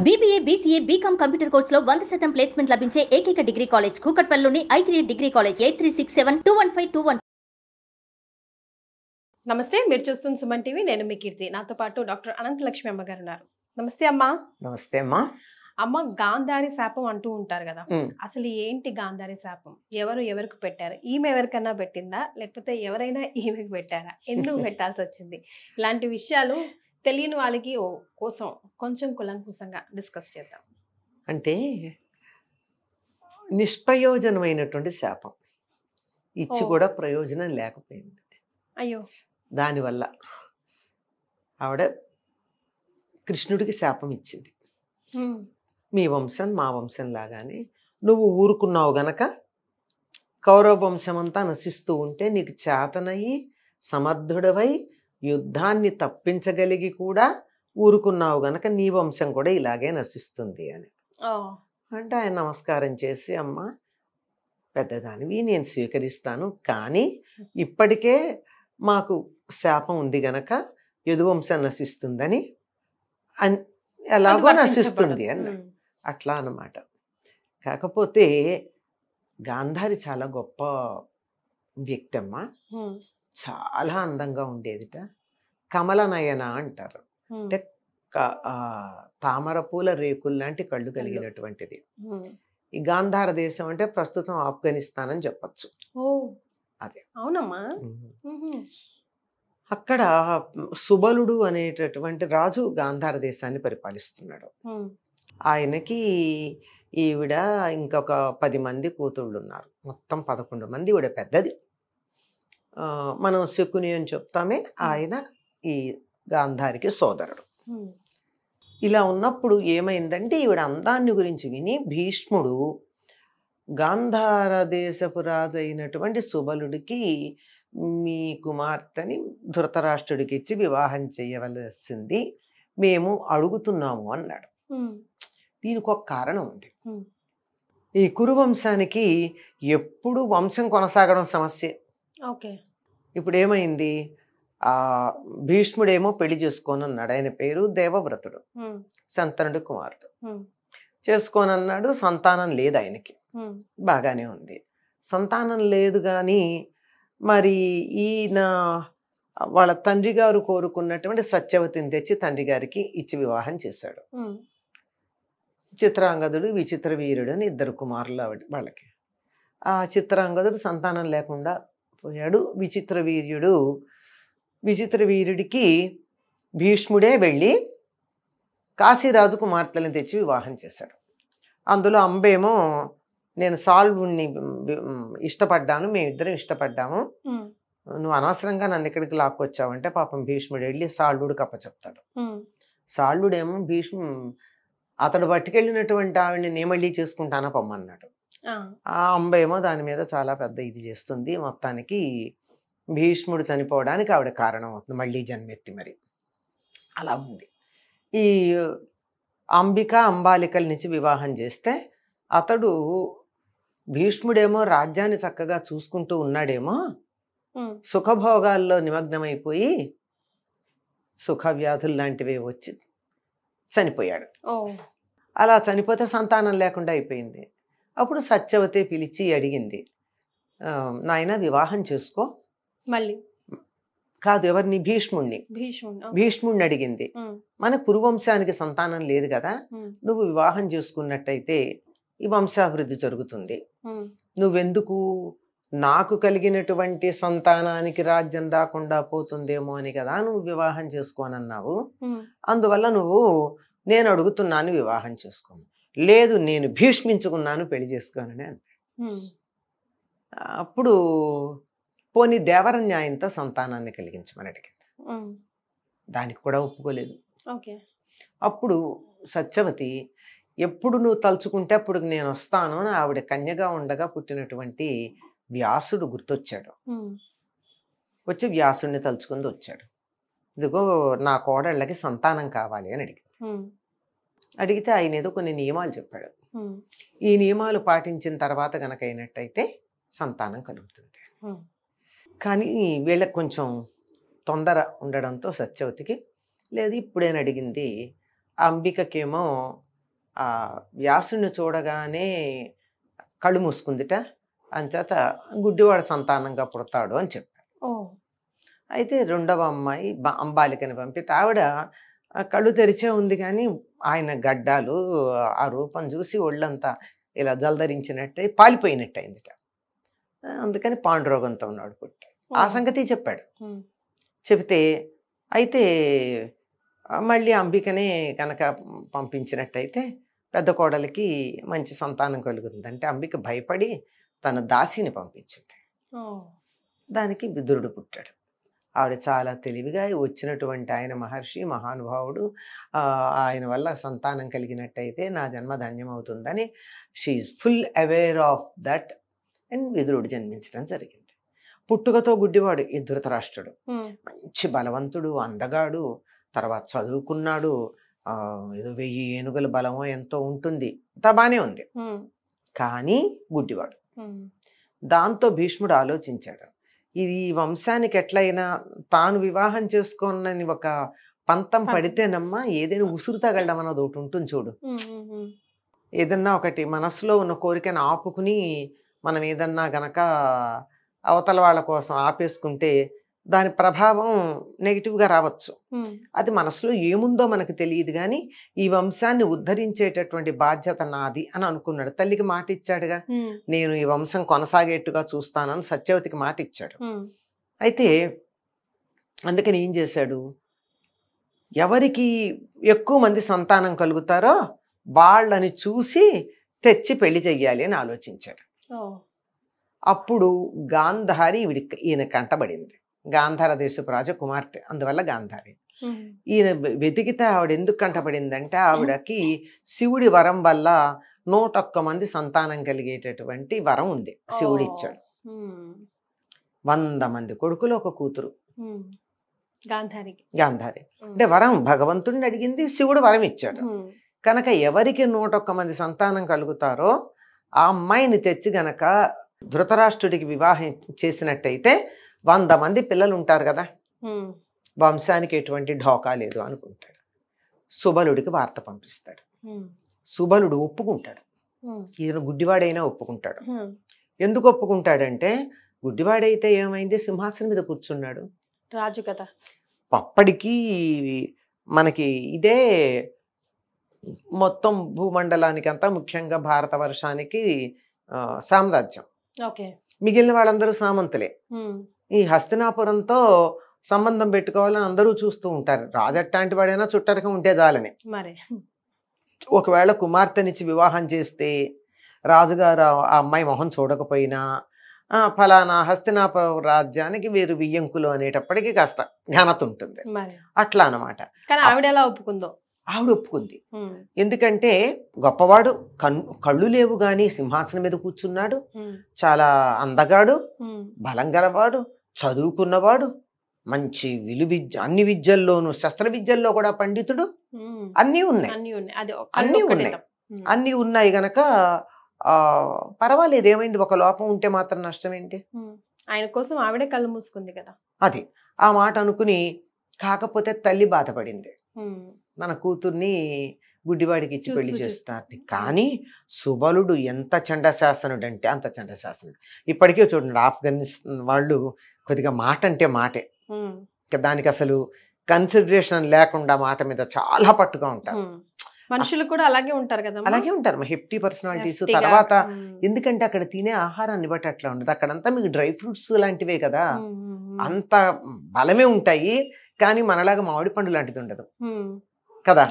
BBA, BCA, BCom computer కోర్సులో 100% placement లభించే ఏకైక డిగ్రీ కాలేజ్ కూకట్పల్లిలోని I3 డిగ్రీ కాలేజ్ 8367215215. నమస్తే, మీరు చూస్తున్న సుమన్ టీవీ. నేను మీ కీర్తి. నాతో పాటు డాక్టర్ అనంతలక్ష్మి అమ్మగారు ఉన్నారు. నమస్తే అమ్మా. నమస్తే అమ్మా. అమ్మ, గాంధారి శాపం అంటూ ఉంటారు కదా, అసలు ఏంటి గాంధారి శాపం? ఎవరికి పెట్టారు? ఈమె ఎవరికన్నా పెట్టిందా, లేకపోతే ఎవరైనా ఈమెకి పెట్టారా? ఎందుకు పెట్టాల్సి వచ్చింది? ఇలాంటి విషయాలు తెలియని వాళ్ళకి కోసం కొంచెం కులంకుశంగా డిస్కస్ చేద్దాం. అంటే నిష్ప్రయోజనమైనటువంటి శాపం ఇచ్చి కూడా ప్రయోజనం లేకపోయింది. అయ్యో. దానివల్ల ఆవిడ కృష్ణుడికి శాపం ఇచ్చింది. మీ వంశం మా వంశం లాగానే నువ్వు ఊరుకున్నావు గనక కౌరవ వంశం అంతా నశిస్తూ ఉంటే నీకు చేతనయ్యి సమర్థుడవై యుద్ధాన్ని తప్పించగలిగి కూడా ఊరుకున్నావు గనక నీ వంశం కూడా ఇలాగే నశిస్తుంది అని అంటే ఆయన నమస్కారం చేసి, అమ్మ పెద్దదానివి, నేను స్వీకరిస్తాను, కానీ ఇప్పటికే మాకు శాపం ఉంది గనక యదువంశం నశిస్తుందని ఎలాగో నశిస్తుంది అన్న అట్లా అన్నమాట. కాకపోతే గాంధారి చాలా గొప్ప వ్యక్తి అమ్మ. చాలా అందంగా ఉండేదిట. కమలనయన అంటారు. అంటే తామర పూల రేకులు లాంటి కళ్ళు కలిగినటువంటిది. ఈ గాంధార దేశం అంటే ప్రస్తుతం ఆఫ్ఘనిస్తాన్ అని చెప్పచ్చు. అదే అవునమ్మా. అక్కడ సుబలుడు అనేటటువంటి రాజు గాంధార దేశాన్ని పరిపాలిస్తున్నాడు. ఆయనకి ఈవిడ ఇంకొక 10 మంది కూతుళ్ళు ఉన్నారు. మొత్తం 11 మంది. ఈవిడ పెద్దది. మనం శకుని అని చెప్తామే, ఆయన ఈ గాంధారికి సోదరుడు. ఇలా ఉన్నప్పుడు ఏమైందంటే ఈవిడ అందాన్ని గురించి విని భీష్ముడు గాంధార దేశపు రాజు అయినటువంటి సుబలుడికి మీ కుమార్తెని ధృతరాష్ట్రుడికి ఇచ్చి వివాహం చేయవలసింది మేము అడుగుతున్నాము అన్నాడు. దీనికి ఒక కారణం ఉంది. ఈ కురువంశానికి ఎప్పుడు వంశం కొనసాగడం సమస్య. ఇప్పుడు ఏమైంది, భీష్ముడేమో పెళ్లి చేసుకోనన్నాడు. ఆయన పేరు దేవవ్రతుడు, శంతనుడి కుమారుడు. చేసుకోనన్నాడు. సంతానం లేదు ఆయనకి. బాగానే ఉంది, సంతానం లేదు. కానీ మరి ఈయన వాళ్ళ తండ్రి గారు కోరుకున్నటువంటి సత్యవతిని తెచ్చి తండ్రి గారికి ఇచ్చి వివాహం చేశాడు. చిత్రాంగదుడు, విచిత్ర వీరుడు అని 2 కుమారులు వాళ్ళకి. ఆ చిత్రాంగదుడు సంతానం లేకుండా పోయాడు. విచిత్ర వీరుడికి భీష్ముడే వెళ్ళి కాశీరాజు కుమార్తెలను తెచ్చి వివాహం చేశాడు. అందులో అంబేమో, నేను సాల్వుని ఇష్టపడ్డాను, మేమిద్దరం ఇష్టపడ్డాము, నువ్వు అనవసరంగా నన్ను ఇక్కడికి లాక్కొచ్చావంటే పాపం భీష్ముడు వెళ్ళి సాల్వుడికి అప్పచెప్తాడు. సాల్వుడేమో అతడు పట్టుకెళ్ళినటువంటి ఆవిడని నేను మళ్ళీ చేసుకుంటానా పొమ్మన్నాడు. ఆ అంబేమో దాని మీద చాలా పెద్ద ఇది చేస్తుంది. మొత్తానికి భీష్ముడు చనిపోవడానికి ఆవిడ కారణం అవుతుంది, మళ్ళీ జన్మెత్తి. మరి అలా ఉంది. ఈ అంబాలికల నుంచి వివాహం చేస్తే అతడు భీష్ముడేమో రాజ్యాన్ని చక్కగా చూసుకుంటూ ఉన్నాడేమో, సుఖభోగాల్లో నిమగ్నమైపోయి సుఖవ్యాధులు లాంటివి వచ్చి చనిపోయాడు. అలా చనిపోతే సంతానం లేకుండా అయిపోయింది. అప్పుడు సత్యవతి పిలిచి అడిగింది, నాయన వివాహం చేసుకో. మళ్ళీ కాదు, ఎవరిని? భీష్ముడిని అడిగింది. మన కురువంశానికి సంతానం లేదు కదా, నువ్వు వివాహం చేసుకున్నట్టయితే ఈ వంశాభివృద్ధి జరుగుతుంది. నువ్వెందుకు, నాకు కలిగినటువంటి సంతానానికి రాజ్యం రాకుండా పోతుందేమో అని కదా నువ్వు వివాహం చేసుకోనన్నావు. అందువల్ల నేను అడుగుతున్నాను, వివాహం చేసుకోను. లేదు, నేను భీష్మించుకున్నాను, పెళ్లి చేసుకోనని అన్నాడు. అప్పుడు పోనీ దేవర న్యాయంతో సంతానాన్ని కలిగించమని అడిగింది. దానికి కూడా ఒప్పుకోలేదు. అప్పుడు సత్యవతి, ఎప్పుడు నువ్వు తలుచుకుంటే అప్పుడు నేను వస్తాను అని ఆవిడ కన్యగా ఉండగా పుట్టినటువంటి వ్యాసుడు గుర్తొచ్చాడు. వచ్చి వ్యాసుడిని తలుచుకుంది వచ్చాడు. ఇదిగో నా కోడళ్ళకి సంతానం కావాలి అని అడిగింది. అడిగితే ఆయన ఏదో కొన్ని నియమాలు చెప్పాడు. ఈ నియమాలు పాటించిన తర్వాత గనక అయినట్టయితే సంతానం కలుగుతుంది. కానీ వీళ్ళకి కొంచెం తొందర ఉండడంతో సత్యవతికి లేదు. ఇప్పుడేని అడిగింది. అంబికకేమో ఆ వ్యాసుని చూడగానే కళ్ళు మూసుకుందిట, అంచేత గుడ్డివాడు సంతానంగా పుడతాడు అని చెప్పారు. ఓ అయితే రెండవ అమ్మాయి అంబాలికని పంపితే ఆవిడ కళ్ళు తెరిచే ఉంది కానీ ఆయన గడ్డాలు ఆ రూపం చూసి ఒళ్ళంతా ఇలా జలధరించినట్టే పాలిపోయినట్టు అయిందిట. అందుకని పాండురోగంతో ఉన్నాడు పుట్టాడు. ఆ సంగతి చెప్పాడు. చెబితే అయితే మళ్ళీ అంబికనే కనుక పంపించినట్టయితే పెద్ద కోడలికి మంచి సంతానం కలుగుతుంది అంటే అంబిక భయపడి తన దాసిని పంపించింది. దానికి విదురుడు పుట్టాడు. ఆవిడ చాలా తెలివిగా వచ్చినటువంటి ఆయన మహర్షి మహానుభావుడు, ఆయన వల్ల సంతానం కలిగినట్టయితే నా జన్మ ధన్యమవుతుందని she's full aware of that and విదురుడు జన్మించడం జరిగింది. పుట్టుకతో గుడ్డివాడు ఈ ధృతరాష్ట్రుడు. మంచి బలవంతుడు, అందగాడు, తర్వాత చదువుకున్నాడు, ఏదో 1000 ఏనుగుల బలమో ఎంతో ఉంటుంది, అంతా బానే ఉంది, కానీ గుడ్డివాడు. దాంతో భీష్ముడు ఆలోచించాడు, ఇది వంశానికి ఎట్లయినా తాను వివాహం చేసుకోనని ఒక పంతం పడితేనమ్మా ఏదైనా ఉసురు తగలడం అన్నది ఒకటి ఉంటుంది చూడు. ఏదన్నా ఒకటి మనసులో ఉన్న కోరికను ఆపుకుని మనం ఏదన్నా గనక అవతల వాళ్ళ కోసం ఆపేసుకుంటే దాని ప్రభావం నెగిటివ్గా రావచ్చు. అది మనసులో ఏముందో మనకు తెలియదు, కానీ ఈ వంశాన్ని ఉద్ధరించేటటువంటి బాధ్యత నాది అని అనుకున్నాడు. తల్లికి మాట ఇచ్చాడుగా, నేను ఈ వంశం కొనసాగేట్టుగా చూస్తానని సత్యవతికి మాట ఇచ్చాడు. అయితే అందుకని ఏం చేశాడు, ఎవరికి ఎక్కువ మంది సంతానం కలుగుతారో వాళ్ళని చూసి తెచ్చి పెళ్లి చెయ్యాలి అని ఆలోచించాడు. అప్పుడు గాంధారి ఈయన కంటబడింది. గాంధార దేశపు రాజకుమార్తె, అందువల్ల గాంధారి. ఈయన వెతికితే ఆవిడ ఎందుకు కంటపడిందంటే ఆవిడకి శివుడి వరం వల్ల 101 మంది సంతానం కలిగేటటువంటి వరం ఉంది, శివుడు ఇచ్చాడు. 100 మంది కొడుకులు, ఒక కూతురు. గాంధారి అంటే వరం భగవంతుడిని అడిగింది, శివుడు వరం ఇచ్చాడు కనుక ఎవరికి 101 మంది సంతానం కలుగుతారో ఆ అమ్మాయిని తెచ్చి గనక ధృతరాష్ట్రుడికి వివాహం చేసినట్టయితే 100 మంది పిల్లలు ఉంటారు కదా, వంశానికి ఎటువంటి ఢోకా లేదు అనుకుంటాడు. సుబలుడికి వార్త పంపిస్తాడు. సుబలుడు ఒప్పుకుంటాడు. ఈయన గుడ్డివాడైనా ఒప్పుకుంటాడు. ఎందుకు ఒప్పుకుంటాడంటే గుడ్డివాడైతే ఏమైంది, సింహాసనం మీద కూర్చున్నాడు, రాజు కదా. అప్పటికి మనకి ఇదే మొత్తం భూమండలానికి అంతా, ముఖ్యంగా భారతవర్షానికి సామ్రాజ్యం. మిగిలిన వాళ్ళందరూ సామంతులే. ఈ హస్తినాపురంతో సంబంధం పెట్టుకోవాలని అందరూ చూస్తూ ఉంటారు. రాజట్టాంటి వాడైనా చుట్టరకం ఉంటే చాలని. ఒకవేళ కుమార్తెనిచ్చి వివాహం చేస్తే రాజుగారు ఆ అమ్మాయి మొహం చూడకపోయినా ఫలానా హస్తినాపుర రాజ్యానికి వీరు వియ్యంకులు అనేటప్పటికీ కాస్త ఘనత ఉంటుంది. అట్లా అన్నమాట. ఆవిడ ఎలా ఒప్పుకుందో, ఆవిడ ఒప్పుకుంది. ఎందుకంటే గొప్పవాడు, కళ్ళు లేవు గాని సింహాసనం మీద కూర్చున్నాడు, చాలా అందగాడు, బలం గలవాడు, చదువుకున్నవాడు, మంచి విద్య, అన్ని విద్యల్లోనూ, శస్త్ర విద్యల్లో కూడా పండితుడు, అన్నీ ఉన్నాయి. అన్నీ ఉన్నాయి గనక పర్వాలేదు. ఏమైంది, ఒక లోపం ఉంటే మాత్రం నష్టం ఏంటి, ఆయన కోసం ఆవిడే కళ్ళు మూసుకుంది కదా. అది ఆ మాట అనుకుని, కాకపోతే తల్లి బాధపడింది, మన కూతుర్ని గుడ్డివాడికి ఇచ్చి పెళ్లి చేస్తున్నారు. కానీ సుబలుడు ఎంత చండశాసనుడు అంటే అంత చండశాసనుడు. ఇప్పటికే చూడండి, ఆఫ్ఘనిస్తాన్ వాళ్ళు కొద్దిగా మాట అంటే మాటే, దానికి అసలు కన్సిడరేషన్ లేకుండా మాట మీద చాలా పట్టుగా ఉంటారు. మనుషులు కూడా అలాగే ఉంటారు కదా, అలాగే ఉంటారు హెఫ్టీ పర్సనాలిటీస్. తర్వాత ఎందుకంటే అక్కడ తినే ఆహారాన్ని బట్టి అట్లా ఉండదు. అక్కడంతా మీకు డ్రై ఫ్రూట్స్ లాంటివే కదా, అంత బలమే ఉంటాయి, కానీ మనలాగా మామిడి పండు లాంటిది ఉండదు కదా.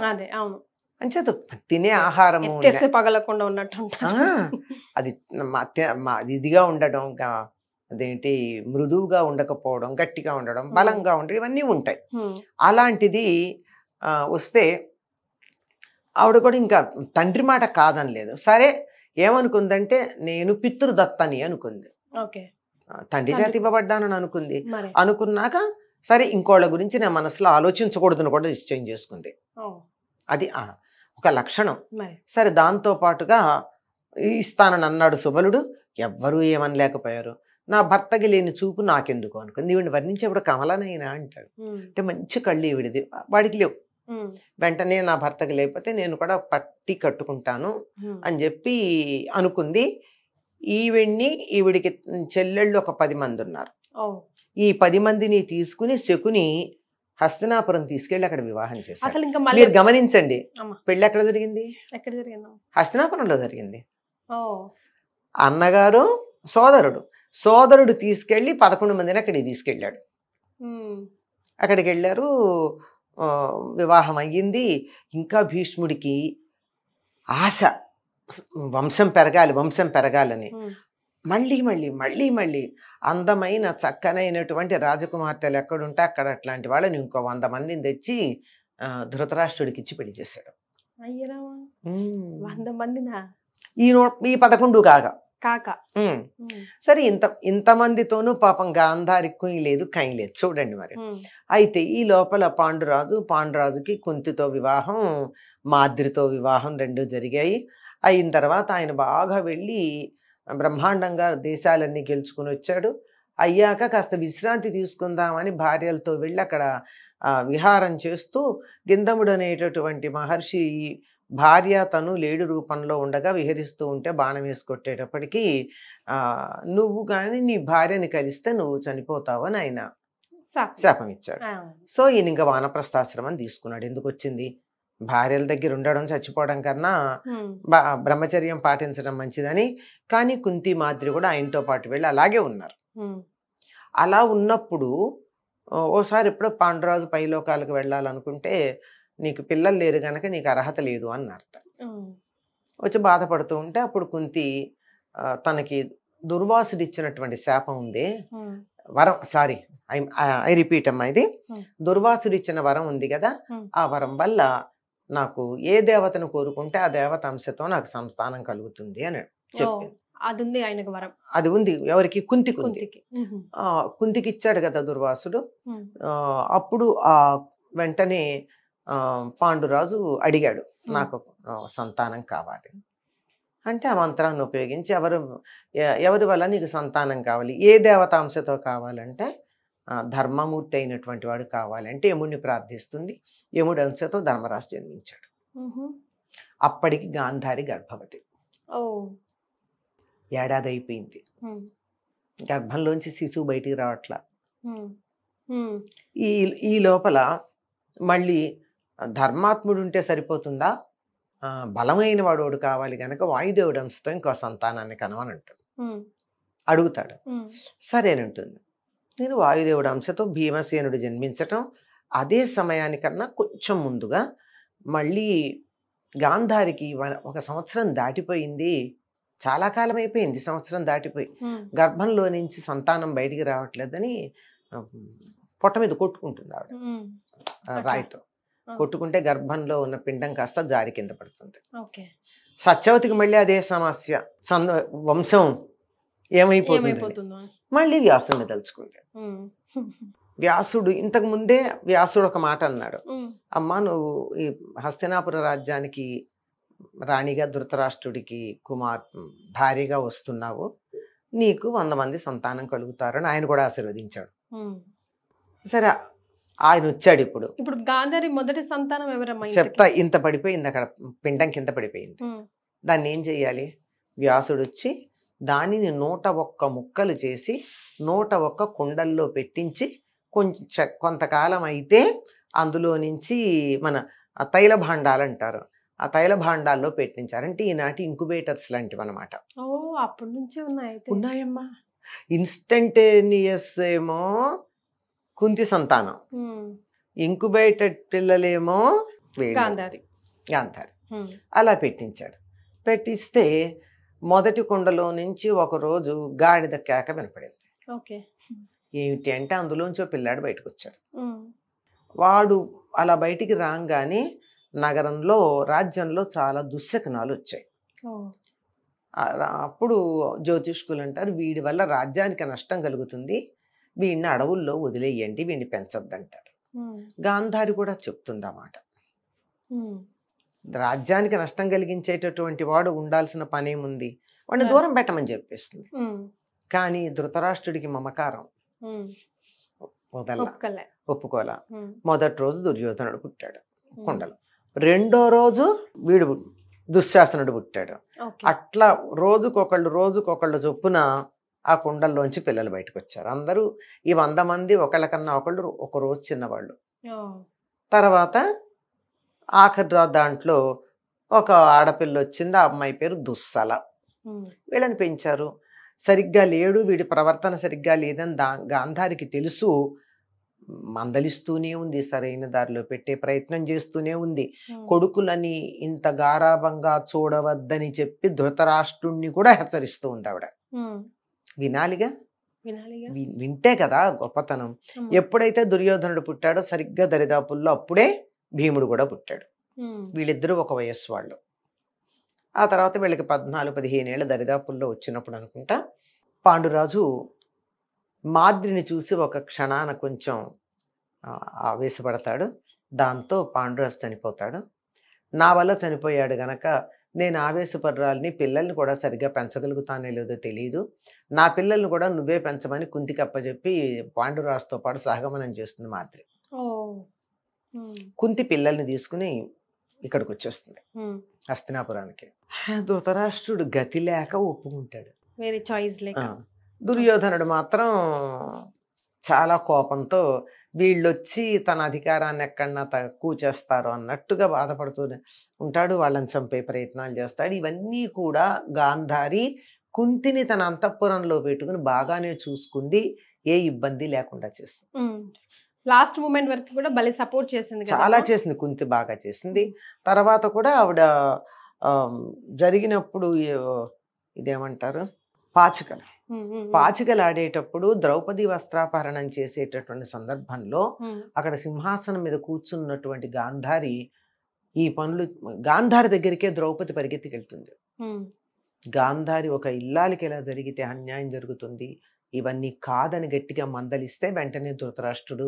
అంచేత తినే ఆహారము పగలకుండా ఉన్నట్టు అది ఇదిగా ఉండడం, అదేంటి మృదువుగా ఉండకపోవడం, గట్టిగా ఉండడం, బలంగా ఉండడం, ఇవన్నీ ఉంటాయి. అలాంటిది వస్తే ఆవిడ కూడా ఇంకా తండ్రి మాట కాదని లేదు. సరే ఏమనుకుందంటే నేను పితృదత్తని అనుకుంది, తండ్రి చేతి ఇవ్వబడ్డానని అనుకుంది. అనుకున్నాక సరే ఇంకోళ్ళ గురించి నా మనసులో ఆలోచించకూడదని కూడా నిశ్చయం చేసుకుంది. అది ఒక లక్షణం. సరే దాంతో పాటుగా ఇస్తానని అన్నాడు సుబలుడు. ఎవ్వరూ ఏమనలేకపోయారు. నా భర్తకి లేని చూపు నాకెందుకు అనుకుంది. ఈవిడిని వర్ణించేప్పుడు కమలనైనా అంటాడు, అంటే మంచి కళ్ళు ఈవిడిది, వాడికి లేవు. వెంటనే నా భర్తకి లేకపోతే నేను కూడా పట్టి కట్టుకుంటాను అని చెప్పి అనుకుంది. ఈవిడికి చెల్లెళ్ళు ఒక 10 మంది ఉన్నారు. ఈ 10 మందిని తీసుకుని శకుని హస్తినాపురం తీసుకెళ్లి అక్కడ వివాహం చేశారు. అసలు ఇంకా మీరు గమనించండి, అమ్మ. పెళ్లి ఎక్కడ జరిగింది? ఎక్కడ జరిగిందా? హస్తినాపురంలో జరిగింది. ఓ అన్నగారు సోదరుడు తీసుకెళ్లి 11 మందిని అక్కడికి తీసుకెళ్ళాడు. అక్కడికి వెళ్ళారు, వివాహం అయ్యింది. ఇంకా భీష్ముడికి ఆశ, వంశం పెరగాలని. మళ్ళీ మళ్ళీ మళ్ళీ మళ్ళీ అందమైన చక్కనైనటువంటి రాజకుమార్తెలు ఎక్కడుంటే అక్కడ అట్లాంటి వాళ్ళని ఇంకో 100 మందిని తెచ్చి ధృతరాష్ట్రుడికి ఇచ్చి పెళ్లి చేశాడు. అయ్యరామా, 100 మందినా? ఈ 11 కాక. సరే, ఇంతమందితోనూ పాపం గాంధారికి కుయి లేదు, కై లేదు. చూడండి మరి. అయితే ఈ లోపల పాండురాజుకి కుంతితో వివాహం, మాద్రితో వివాహం 2 జరిగాయి. అయిన తర్వాత ఆయన బాగా వెళ్ళి బ్రహ్మాండంగా దేశాలన్నీ గెలుచుకుని వచ్చాడు. అయ్యాక కాస్త విశ్రాంతి తీసుకుందామని భార్యలతో వెళ్ళి అక్కడ విహారం చేస్తూ గింధముడు అనేటటువంటి మహర్షి భార్య తను లేడు రూపంలో ఉండగా విహరిస్తూ ఉంటే బాణం వేసి కొట్టేటప్పటికీ నువ్వు కానీ నీ భార్యని కలిస్తే నువ్వు చనిపోతావు అని ఆయన శాపం ఇచ్చాడు. సో ఈయన ఇంకా వానప్రస్థాశ్రమం తీసుకున్నాడు. ఎందుకు వచ్చింది? భార్యల దగ్గర ఉండడం, చచ్చిపోవడం కన్నా బ్రహ్మచర్యం పాటించడం మంచిదని. కానీ కుంతి మాద్రి కూడా ఆయనతో పాటు వెళ్ళి అలాగే ఉన్నారు. అలా ఉన్నప్పుడు ఓసారి ఎప్పుడో పాండురాజు పైలోకాలకు వెళ్ళాలనుకుంటే నీకు పిల్లలు లేరు గనక నీకు అర్హత లేదు అన్నారట. వచ్చి బాధపడుతూ ఉంటే అప్పుడు కుంతి తనకి దుర్వాసుడు ఇచ్చినటువంటి శాపం ఉంది, వరం, సారీ ఐ రిపీట్ అమ్మా, ఇది దుర్వాసుడు ఇచ్చిన వరం ఉంది కదా, ఆ వరం వల్ల నాకు ఏ దేవతను కోరుకుంటే ఆ దేవత అంశతో నాకు సంస్థానం కలుగుతుంది అని చెప్పింది. అది ఉంది ఎవరికి? కుంతికి ఇచ్చాడు కదా దుర్వాసుడు. అప్పుడు వెంటనే పాండురాజు అడిగాడు, నాకు సంతానం కావాలి అంటే ఆ మంత్రాన్ని ఉపయోగించి ఎవరి వల్ల నీకు సంతానం కావాలి, ఏ దేవతాంశతో కావాలంటే ధర్మమూర్తి అయినటువంటి వాడు కావాలంటే యముడిని ప్రార్థిస్తుంది. యముడి అంశతో ధర్మరాజు జన్మించాడు. అప్పటికి గాంధారి గర్భవతి. ఏడాది అయిపోయింది, గర్భంలోంచి శిశువు బయటికి రావట్లా. ఈ లోపల మళ్ళీ ధర్మాత్ముడు ఉంటే సరిపోతుందా, బలమైన వాడు కావాలి గనక వాయుదేవుడు అంశతో ఇంకో సంతానాన్ని కనవనంటాడు, అడుగుతాడు. సరేనంటుంది. నేను వాయుదేవుడు అంశతో భీమసేనుడు జన్మించటం, అదే సమయానికన్నా కొంచెం ముందుగా మళ్ళీ గాంధారికి 1 సంవత్సరం దాటిపోయింది, చాలా కాలం అయిపోయింది, సంవత్సరం దాటిపోయి గర్భంలో నుంచి సంతానం బయటికి రావట్లేదని పొట్ట మీద కొట్టుకుంటుంది ఆవిడ రాయితో. కొట్టుకుంటే గర్భంలో ఉన్న పిండం కాస్త జారి కింద పడుతుంది. సత్యవతికి మళ్ళీ అదే సమస్య, వంశం ఏమైపోతుంది. మళ్ళీ వ్యాసుడిని తలుచుకుంటాడు. వ్యాసుడు ఇంతకు ముందే వ్యాసుడు ఒక మాట అన్నాడు, అమ్మా నువ్వు ఈ హస్తినాపుర రాజ్యానికి రాణిగా ధృతరాష్ట్రుడికి భార్యగా వస్తున్నావు, నీకు 100 మంది సంతానం కలుగుతారని ఆయన కూడా ఆశీర్వదించాడు. సరే, ఆయన వచ్చాడు. ఇప్పుడు గాంధారి మొదటి సంతానం ఎవరమ్మా? చెప్తా. ఇంత పడిపోయింది, అక్కడ పిండం కింద పడిపోయింది. దాన్ని ఏం చెయ్యాలి? వ్యాసుడు వచ్చి దానిని 101 ముక్కలు చేసి 101 కుండల్లో పెట్టించి కొంతకాలం అయితే అందులో నుంచి మన తైల భాండాలు అంటారు, ఆ తైల భాండాల్లో పెట్టించారంటే ఈనాటి ఇంక్యుబేటర్స్ లాంటివి అనమాట. అప్పటి నుంచే ఉన్నాయమ్మా. ఇన్స్టంటేనియస్ ఏమో కుంతి సంతానం, ఇంక్యుబేటెడ్ పిల్లలేమో గాంధారి. అలా పెట్టించాడు. పెట్టిస్తే మొదటి కుండలో నుంచి ఒకరోజు గాడిద కేక వినపడింది. ఏమిటి అంటే అందులోంచి పిల్లాడు బయటకు వచ్చాడు. వాడు అలా బయటికి రాగానే నగరంలో, రాజ్యంలో చాలా దుశ్శకనాలు వచ్చాయి. అప్పుడు జ్యోతిష్కులు అంటారు, వీడి వల్ల రాజ్యానికి నష్టం కలుగుతుంది, వీడిని అడవుల్లో వదిలేయండి, వీడిని పెంచొద్దంటారు. గాంధారి కూడా చెప్తుంది అన్నమాట. రాజ్యానికి నష్టం కలిగించేటటువంటి వాడు ఉండాల్సిన పనేముంది, వాడిని దూరం పెట్టమని చెప్పేస్తుంది. కానీ ధృతరాష్ట్రుడికి మమకారం ఒప్పుకోలా. మొదటి రోజు దుర్యోధనుడు పుట్టాడు. కుండలు. రెండో రోజు వీడు దుశ్శాసనుడు పుట్టాడు. అట్లా రోజుకొకళ్ళు చొప్పున ఆ కుండల్లోంచి పిల్లలు బయటకు వచ్చారు. అందరూ ఈ 100 మంది ఒకళ్ళకన్నా ఒకళ్ళు ఒక రోజు చిన్నవాళ్ళు. తర్వాత ఆఖరి దాంట్లో ఒక ఆడపిల్ల వచ్చింది. ఆ అమ్మాయి పేరు దుస్సల. వీళ్ళని పెంచారు. సరిగ్గా లేడు, వీడి ప్రవర్తన సరిగ్గా లేదని గాంధారికి తెలుసు. మందలిస్తూనే ఉంది, సరైన దారిలో పెట్టే ప్రయత్నం చేస్తూనే ఉంది. కొడుకులని ఇంత గారాభంగా చూడవద్దని చెప్పి ధృతరాష్ట్రుణ్ణి కూడా హెచ్చరిస్తూ ఉంది ఆవిడ. వినాలిగా, వింటే కదా గొప్పతనం. ఎప్పుడైతే దుర్యోధనుడు పుట్టాడో సరిగ్గా దరిదాపుల్లో అప్పుడే భీముడు కూడా పుట్టాడు. వీళ్ళిద్దరూ ఒక వయస్సు వాళ్ళు. ఆ తర్వాత వీళ్ళకి 14-15 ఏళ్ళ దరిదాపుల్లో వచ్చినప్పుడు అనుకుంటా పాండురాజు మాద్రిని చూసి ఒక క్షణాన కొంచెం ఆవేశపడతాడు. దాంతో పాండురాజు చనిపోతాడు. నా వల్ల చనిపోయాడు గనక నేను ఆవేశపడ్రాలని, పిల్లల్ని కూడా సరిగ్గా పెంచగలుగుతానే లేదో తెలియదు, నా పిల్లల్ని కూడా నువ్వే పెంచమని కుంతికి అప్పచెప్పి పాండురాజుతో పాటు సహగమనం చేస్తుంది మాద్రి. కుంతి పిల్లల్ని తీసుకుని ఇక్కడికి వచ్చేస్తుంది హస్తినాపురానికి. ధృతరాష్ట్రుడు గతి లేక ఒప్పుకుంటాడు. దుర్యోధనుడు మాత్రం చాలా కోపంతో వీళ్ళొచ్చి తన అధికారాన్ని ఎక్కడన్నా తక్కువ చేస్తారో అన్నట్టుగా బాధపడుతూ ఉంటాడు. వాళ్ళని చంపే ప్రయత్నాలు చేస్తాడు. ఇవన్నీ కూడా గాంధారి కుంతిని తన అంతఃపురంలో పెట్టుకుని బాగానే చూసుకుంది, ఏ ఇబ్బంది లేకుండా చేస్తుంది. లాస్ట్ మూమెంట్ వరకు కూడా భలే సపోర్ట్ చేసింది, చాలా చేసింది. కుంతి బాగా చేసింది. తర్వాత కూడా ఆవిడ జరిగినప్పుడు ఇదేమంటారు పాచికలు ఆడేటప్పుడు ద్రౌపది వస్త్రాపహరణం చేసేటటువంటి సందర్భంలో అక్కడ సింహాసనం మీద కూర్చున్నటువంటి గాంధారి ఈ పనులు, గాంధారి దగ్గరికే ద్రౌపది పరిగెత్తికెళ్తుంది. గాంధారి ఒక ఇల్లాలికి ఎలా జరిగితే అన్యాయం జరుగుతుంది, ఇవన్నీ కాదని గట్టిగా మందలిస్తే వెంటనే ధృతరాష్ట్రుడు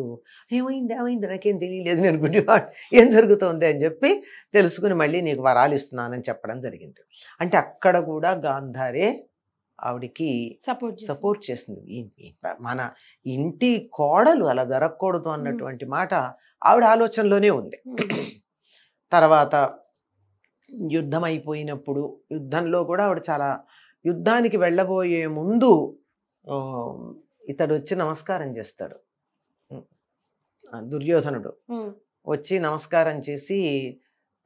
ఏమైంది నాకేం తెలియలేదు, నేను గుడ్డివాడు, ఏం జరుగుతోంది అని చెప్పి తెలుసుకుని మళ్ళీ నీకు వరాలు ఇస్తున్నానని చెప్పడం జరిగింది. అంటే అక్కడ కూడా గాంధారే ఆవిడికి సపోర్ట్ చేసింది. మన ఇంటి కోడలు అలా జరగకూడదు అన్నటువంటి మాట ఆవిడ ఆలోచనలోనే ఉంది. తర్వాత యుద్ధం అయిపోయినప్పుడు, యుద్ధంలో కూడా ఆవిడ చాలా, యుద్ధానికి వెళ్ళబోయే ముందు ఇతడు వచ్చి నమస్కారం చేస్తాడు. దుర్యోధనుడు వచ్చి నమస్కారం చేసి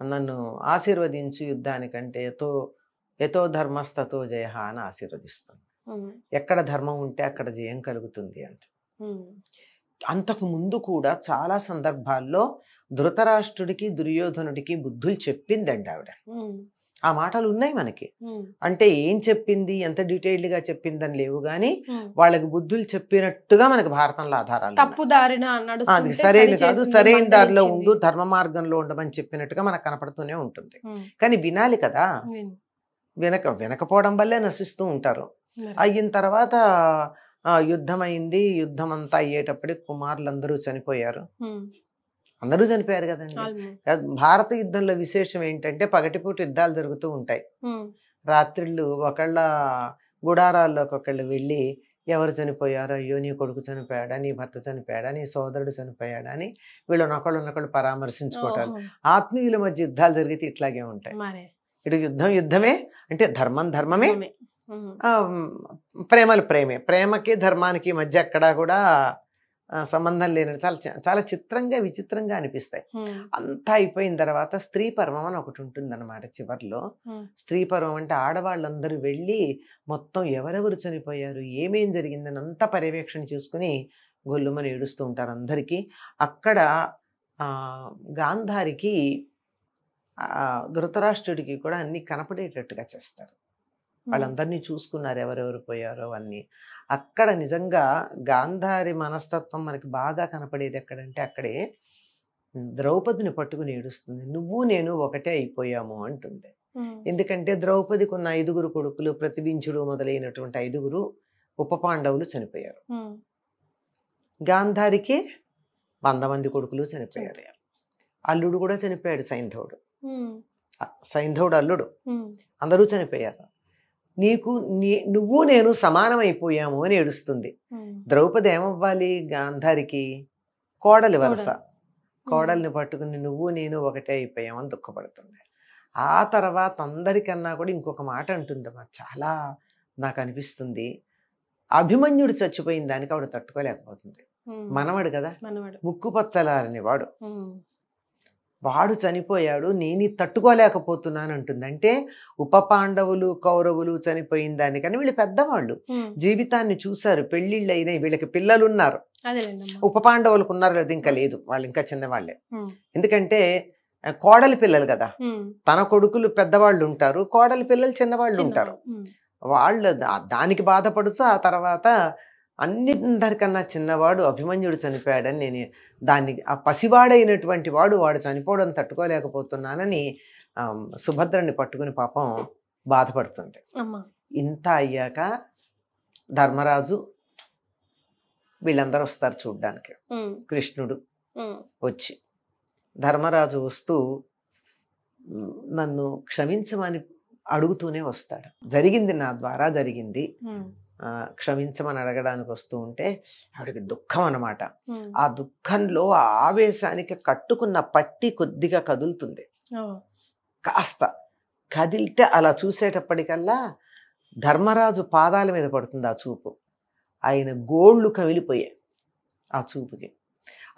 నన్ను ఆశీర్వదించు, యుద్ధానికంటే యతో ధర్మస్తతో జయ అని ఆశీర్వదిస్తాను. ఎక్కడ ధర్మం ఉంటే అక్కడ జయం కలుగుతుంది అంట. అంతకు ముందు కూడా చాలా సందర్భాల్లో ధృతరాష్ట్రుడికి దుర్యోధనుడికి బుద్ధులు చెప్పిందండి ఆవిడ. ఆ మాటలు ఉన్నాయి మనకి. అంటే ఏం చెప్పింది, ఎంత డీటెయిల్డ్ గా చెప్పిందని లేవు గాని వాళ్ళకి బుద్ధులు చెప్పినట్టుగా మనకి భారతంలో ఆధారాలు. అది సరైన కాదు, సరైన దారిలో ఉండు, ధర్మ మార్గంలో ఉండమని చెప్పినట్టుగా మనకు కనపడుతూనే ఉంటుంది. కానీ వినాలి కదా, వినకపోవడం వల్లే నశిస్తూ ఉంటారు. అయిన తర్వాత యుద్ధం అయింది. యుద్ధం అంతా అయ్యేటప్పటికి కుమారులందరూ చనిపోయారు. అందరూ చనిపోయారు కదండి. భారత యుద్ధంలో విశేషం ఏంటంటే పగటిపూట యుద్ధాలు జరుగుతూ ఉంటాయి. రాత్రిళ్ళు ఒకళ్ళ గుడారాల్లోకి ఒకళ్ళు వెళ్ళి ఎవరు చనిపోయారో, అయ్యో నీ కొడుకు చనిపోయాడా, నీ భర్త చనిపోయాడా, నీ సోదరుడు చనిపోయాడా అని వీళ్ళనొకళ్ళు పరామర్శించుకోవటాలు. ఆత్మీయుల మధ్య యుద్ధాలు జరిగితే ఇట్లాగే ఉంటాయి. ఇటు యుద్ధమే అంటే ధర్మం ధర్మమే, ప్రేమలు ప్రేమే, ప్రేమకి ధర్మానికి మధ్య ఎక్కడా కూడా సంబంధం లేనట్టు చాలా చాలా చిత్రంగా విచిత్రంగా అనిపిస్తాయి. అంతా అయిపోయిన తర్వాత స్త్రీ పర్వం అని ఒకటి ఉంటుంది అనమాట. చివరిలో స్త్రీ పర్వం అంటే ఆడవాళ్ళందరూ వెళ్ళి మొత్తం ఎవరెవరు చనిపోయారు, ఏమేం జరిగిందని అంతా పర్యవేక్షణ చేసుకుని గొల్లుమని ఏడుస్తూ ఉంటారు అందరికీ. అక్కడ గాంధారికి ధృతరాష్ట్రుడికి కూడా అన్ని కనపడేటట్టుగా చేస్తారు. వాళ్ళందరినీ చూసుకున్నారు ఎవరెవరు పోయారో అన్నీ. అక్కడ నిజంగా గాంధారి మనస్తత్వం మనకి బాగా కనపడేది ఎక్కడంటే అక్కడే ద్రౌపదిని పట్టుకుని ఏడుస్తుంది. నువ్వు నేను ఒకటే అయిపోయాము అంటుంది. ఎందుకంటే ద్రౌపదికి ఉన్న 5 కొడుకులు, ప్రతిబించుడు మొదలైనటువంటి 5 ఉప పాండవులు చనిపోయారు. గాంధారికి 100 మంది కొడుకులు చనిపోయారు. అల్లుడు కూడా చనిపోయాడు, సైంధవుడు అల్లుడు, అందరూ చనిపోయారు. నువ్వు నేను సమానమైపోయాము అని ఏడుస్తుంది. ద్రౌపది ఏమవ్వాలి? గాంధారికి కోడలి వరుస. కోడల్ని పట్టుకుని నువ్వు నేను ఒకటే అయిపోయామని దుఃఖపడుతుంది. ఆ తర్వాత అందరికన్నా కూడా ఇంకొక మాట అంటుందమ్మా, చాలా నాకు అనిపిస్తుంది. అభిమన్యుడు చచ్చిపోయిన దానికి ఆవిడ తట్టుకోలేకపోతుంది. మనవడు కదా, మనవాడు. ముక్కుపచ్చలారని వాడు, వాడు చనిపోయాడు, నేను ఇది తట్టుకోలేకపోతున్నాను అంటుంది. అంటే ఉప పాండవులు కౌరవులు చనిపోయిన దానికని వీళ్ళు పెద్దవాళ్ళు, జీవితాన్ని చూశారు, పెళ్ళిళ్ళు అయినాయి, వీళ్ళకి పిల్లలు ఉన్నారు. అదేలేండమ్మా. ఉప పాండవులకు ఉన్నారు లేదు, ఇంకా లేదు, వాళ్ళు ఇంకా చిన్నవాళ్ళే. ఎందుకంటే కోడలి పిల్లలు కదా, తన కొడుకులు పెద్దవాళ్ళు ఉంటారు, కోడలి పిల్లలు చిన్నవాళ్ళు ఉంటారు. వాళ్ళు దానికి బాధపడుతూ ఆ తర్వాత అన్నిందరికన్నా చిన్నవాడు అభిమన్యుడు చనిపోయాడని నేను దాన్ని, ఆ పసివాడైనటువంటి వాడు చనిపోవడం తట్టుకోలేకపోతున్నానని సుభద్రని పట్టుకుని పాపం బాధపడుతుంది. ఇంత అయ్యాక ధర్మరాజు వీళ్ళందరూ వస్తారు చూడ్డానికి. కృష్ణుడు వచ్చి, ధర్మరాజు వస్తూ నన్ను క్షమించమని అడుగుతూనే వస్తాడు. జరిగింది నా ద్వారా జరిగింది, క్షమించమని అడగడానికి వస్తూ ఉంటే ఆవిడకి దుఃఖం అన్నమాట. ఆ దుఃఖంలో ఆ ఆవేశానికి కట్టుకున్న పట్టి కొద్దిగా కదులుతుంది. కాస్త కదిలితే అలా చూసేటప్పటికల్లా ధర్మరాజు పాదాల మీద పడుతుంది ఆ చూపు. ఆయన గోళ్ళు కమిలిపోయాయి ఆ చూపుకి.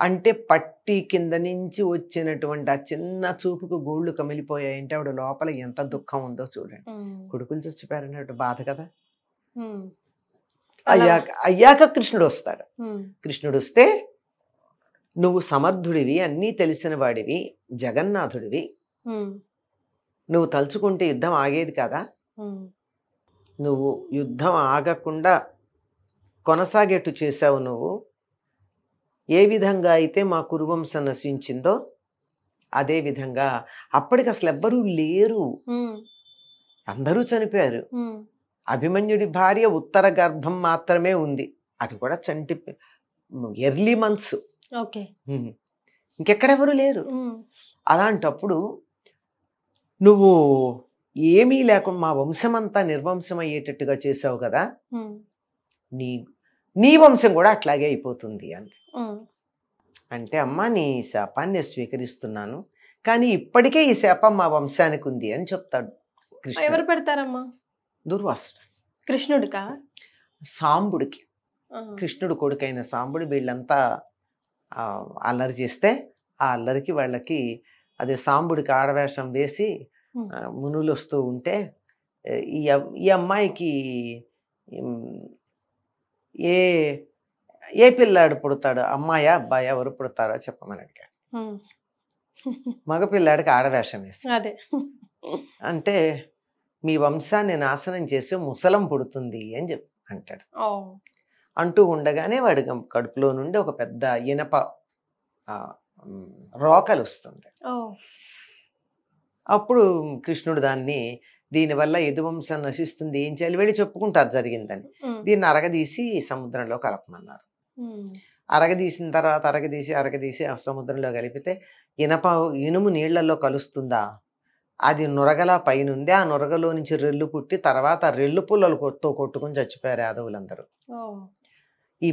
అంటే పట్టి కింద నుంచి వచ్చినటువంటి ఆ చిన్న చూపుకు గోళ్ళు కమిలిపోయాయంటే ఆవిడ లోపల ఎంత దుఃఖం ఉందో చూడండి. కొడుకులు చచ్చిపోయారన్నట్టు బాధ కదా. అయ్యాక కృష్ణుడు వస్తాడు. కృష్ణుడు వస్తే, నువ్వు సమర్థుడివి, అన్నీ తెలిసిన వాడివి, జగన్నాథుడివి, నువ్వు తలుచుకుంటే యుద్ధం ఆగేది కదా, నువ్వు యుద్ధం ఆగకుండా కొనసాగేట్టు చేశావు. నువ్వు ఏ విధంగా అయితే మా కురువంశం నశించిందో అదే విధంగా అప్పటికి అసలు ఎవ్వరూ లేరు, అందరూ చనిపోయారు. అభిమన్యుడి భార్య ఉత్తర గర్భం మాత్రమే ఉంది, అది కూడా చంటి ఎర్లీ మంత్స్, ఇంకెక్కడెవరు లేరు. అలాంటప్పుడు నువ్వు ఏమీ లేకుండా మా వంశమంతా నిర్వంశం అయ్యేటట్టుగా చేసావు కదా, నీ వంశం కూడా అట్లాగే అయిపోతుంది అంతే. అంటే అమ్మా, నీ శాపాన్ని స్వీకరిస్తున్నాను, కానీ ఇప్పటికే ఈ శాపం మా వంశానికి ఉంది అని చెప్తాడు కృష్ణుడు. ఎవరు పెడతారమ్మా? దుర్వాసుడు. కృష్ణుడికా? సాంబుడికి, కృష్ణుడు కొడుకైన సాంబుడు. వీళ్ళంతా అల్లరి చేస్తే ఆ అల్లరికి వాళ్ళకి అదే సాంబుడికి ఆడవేషం వేసి మునులు వస్తూ ఉంటే, ఈ అమ్మాయికి ఏ పిల్లాడు పుడతాడు, అమ్మాయా అబ్బాయా ఎవరు పుడతారో చెప్పమని అడిగాడు. మగపిల్లాడికి ఆడవేషం వేసి, అంటే మీ వంశాన్ని నాశనం చేసి ముసలం పుడుతుంది అని అంటాడు. అంటూ ఉండగానే వాడి కడుపులో నుండి ఒక పెద్ద ఇనప రోకలు వస్తుంది. అప్పుడు కృష్ణుడు దీనివల్ల యదువంశం నశిస్తుంది, ఏం చేయాలి, వెళ్ళి చెప్పుకుంటారు జరిగిందని. దీన్ని అరగదీసి సముద్రంలో కలపమన్నారు. అరగదీసిన తర్వాత అరగదీసి ఆ సముద్రంలో కలిపితే ఇనుము నీళ్లలో కలుస్తుందా, అది నురగలా పైనుంది, ఆ నురగలో నుంచి రెల్లు పుట్టి తర్వాత రెల్లు పుల్లలతో కొట్టుకుని చచ్చిపోయారు యాదవులందరూ. ఈ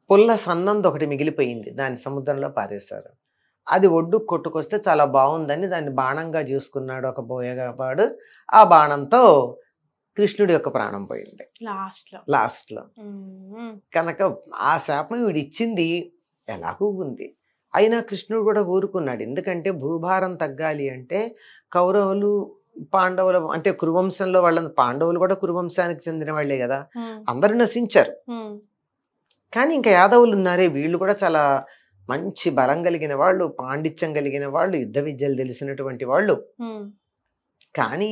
పుల్ల సన్నంది ఒకటి మిగిలిపోయింది, దాన్ని సముద్రంలో పారేశారు. అది ఒడ్డుకు కొట్టుకొస్తే చాలా బాగుందని దాన్ని బాణంగా చూసుకున్నాడు ఒక బోయగాడు. ఆ బాణంతో కృష్ణుడి యొక్క ప్రాణం పోయింది లాస్ట్ లో. కనుక ఆ శాపం వీడిచ్చింది ఎలాగూ ఉంది. అయినా కృష్ణుడు కూడా ఊరుకున్నాడు. ఎందుకంటే భూభారం తగ్గాలి అంటే కౌరవులు పాండవులు అంటే కురువంశంలో వాళ్ళ, పాండవులు కూడా కురువంశానికి చెందిన వాళ్లే కదా, అందరూ నశించారు. కానీ ఇంకా యాదవులు ఉన్నారే, వీళ్ళు కూడా చాలా మంచి బలం కలిగిన వాళ్ళు, పాండిత్యం కలిగిన వాళ్ళు, యుద్ధ విద్యలు తెలిసినటువంటి వాళ్ళు. కానీ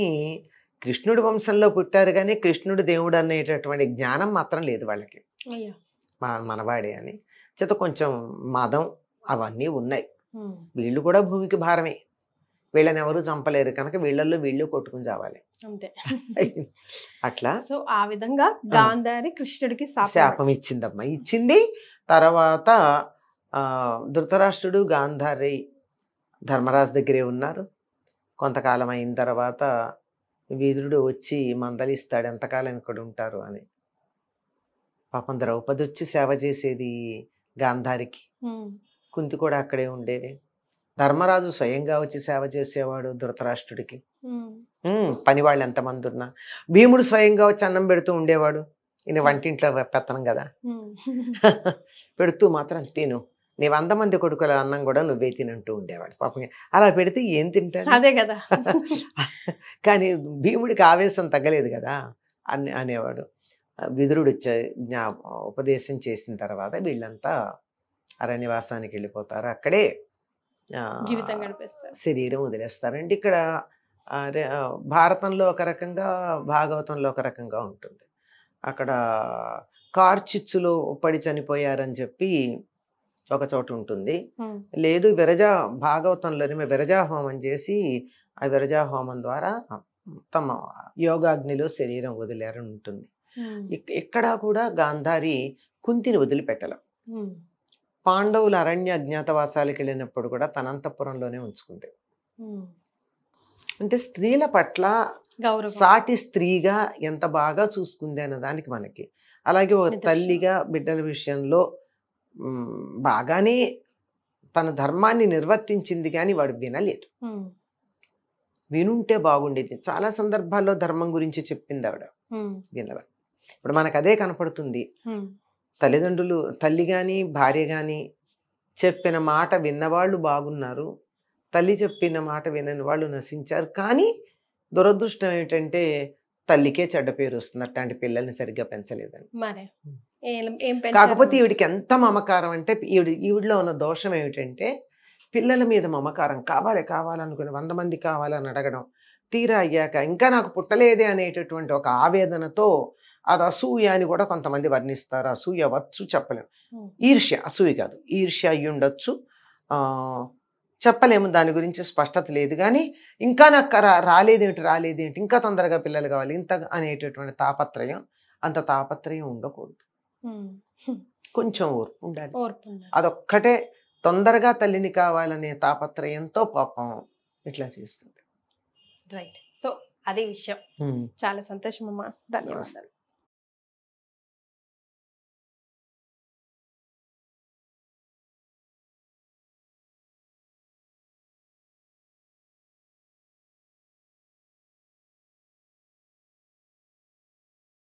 కృష్ణుడి వంశంలో పుట్టారు కానీ కృష్ణుడు దేవుడు అనేటటువంటి జ్ఞానం మాత్రం లేదు వాళ్ళకి, మనవాడే అని చేత కొంచెం మదం అవన్నీ ఉన్నాయి. వీళ్ళు కూడా భూమికి భారమే, వీళ్ళని ఎవరు చంపలేరు కనుక వీళ్ళల్లో వీళ్ళు కొట్టుకుని చావాలి అంతే. అట్లా సో ఆ విధంగా గాంధారి కృష్ణుడికి శాపం ఇచ్చిందమ్మా. ఇచ్చింది తర్వాత ధృతరాష్ట్రుడు గాంధారి ధర్మరాజు దగ్గరే ఉన్నారు. కొంతకాలం అయిన తర్వాత వీరుడు వచ్చి మందలిస్తాడు, ఎంతకాలం ఇక్కడ ఉంటారు అని. పాపం ద్రౌపది వచ్చి సేవ చేసేది గాంధారికి, కుంతి కూడా అక్కడే ఉండేది. ధర్మరాజు స్వయంగా వచ్చి సేవ చేసేవాడు ధృతరాష్ట్రుడికి. పని వాళ్ళు ఎంతమంది ఉన్నా. భీముడు స్వయంగా వచ్చి అన్నం పెడుతూ ఉండేవాడు. ఈయన వంటింట్లో పెత్తనం కదా, పెడుతూ మాత్రం తిను, నీ 100 మంది కొడుకుల అన్నం కూడా నువ్వే తినంటూ ఉండేవాడు. పాపం అలా పెడితే ఏం తింటాడు? అదే కదా. కానీ భీముడికి ఆవేశం తగ్గలేదు కదా అనేవాడు. విదురుడు వచ్చే ఉపదేశం చేసిన తర్వాత వీళ్ళంతా అరణ్యవాసానికి వెళ్ళిపోతారు. అక్కడే జీవితం గడిపేస్తారు, శరీరం వదిలేస్తారు. అంటే ఇక్కడ భారతంలో ఒక రకంగా, భాగవతంలో ఒక రకంగా ఉంటుంది. అక్కడ కార్చిచ్చులో పడి చనిపోయారని చెప్పి ఒక చోట ఉంటుంది. లేదు భాగవతంలోనే విరజాహోమం చేసి ఆ విరజాహోమం ద్వారా తమ యోగాగ్నిలో శరీరం వదిలేరని ఉంటుంది. ఇక్కడ కూడా గాంధారి కుంతిని వదిలిపెట్టలేం. పాండవులు అరణ్య అజ్ఞాతవాసాలకు వెళ్ళినప్పుడు కూడా తన అంతఃపురంలోనే ఉంచుకుంది. అంటే స్త్రీల పట్ల సాటి స్త్రీగా ఎంత బాగా చూసుకుంది అన్న దానికి మనకి. అలాగే ఒక తల్లిగా బిడ్డల విషయంలో బాగానే తన ధర్మాన్ని నిర్వర్తించింది, కానీ వాడు వినలేదు. వినుంటే బాగుండేది. చాలా సందర్భాల్లో ధర్మం గురించి చెప్పింది ఆవిడ, వినవ. ఇప్పుడు మనకు అదే కనపడుతుంది. తల్లిదండ్రులు, తల్లి కానీ భార్య కానీ చెప్పిన మాట విన్నవాళ్ళు బాగున్నారు, తల్లి చెప్పిన మాట వినని వాళ్ళు నశించారు. కానీ దురదృష్టం ఏమిటంటే తల్లికే చెడ్డ పేరు వస్తుంది, అట్లాంటి పిల్లల్ని సరిగ్గా పెంచలేదని. కాకపోతే ఈవిడికి ఎంత మమకారం అంటే, ఈవిడిలో ఉన్న దోషం ఏమిటంటే పిల్లల మీద మమకారం. కావాలనుకుని 100 మంది కావాలని అడగడం, తీరా అయ్యాక ఇంకా నాకు పుట్టలేదే అనేటటువంటి ఒక ఆవేదనతో, అది అసూయ అని కూడా కొంతమంది వర్ణిస్తారు. అసూయ వచ్చు, చెప్పలేము. ఈర్ష్య, అసూయ కాదు, ఈర్ష్య అయ్యి ఉండొచ్చు, చెప్పలేము, దాని గురించి స్పష్టత లేదు. కానీ ఇంకా నాకు రాలేదేంటి, ఇంకా తొందరగా పిల్లలు కావాలి, ఇంత అనేటటువంటి తాపత్రయం, అంత తాపత్రయం ఉండకూడదు. కొంచెం ఓర్పు ఉండాలి. అదొక్కటే తొందరగా తల్లిని కావాలనే తాపత్రయంతో పాపం ఇట్లా చేస్తుంది. రైట్. సో అదే విషయం. చాలా సంతోషం అమ్మా, ధన్యవాదాలు.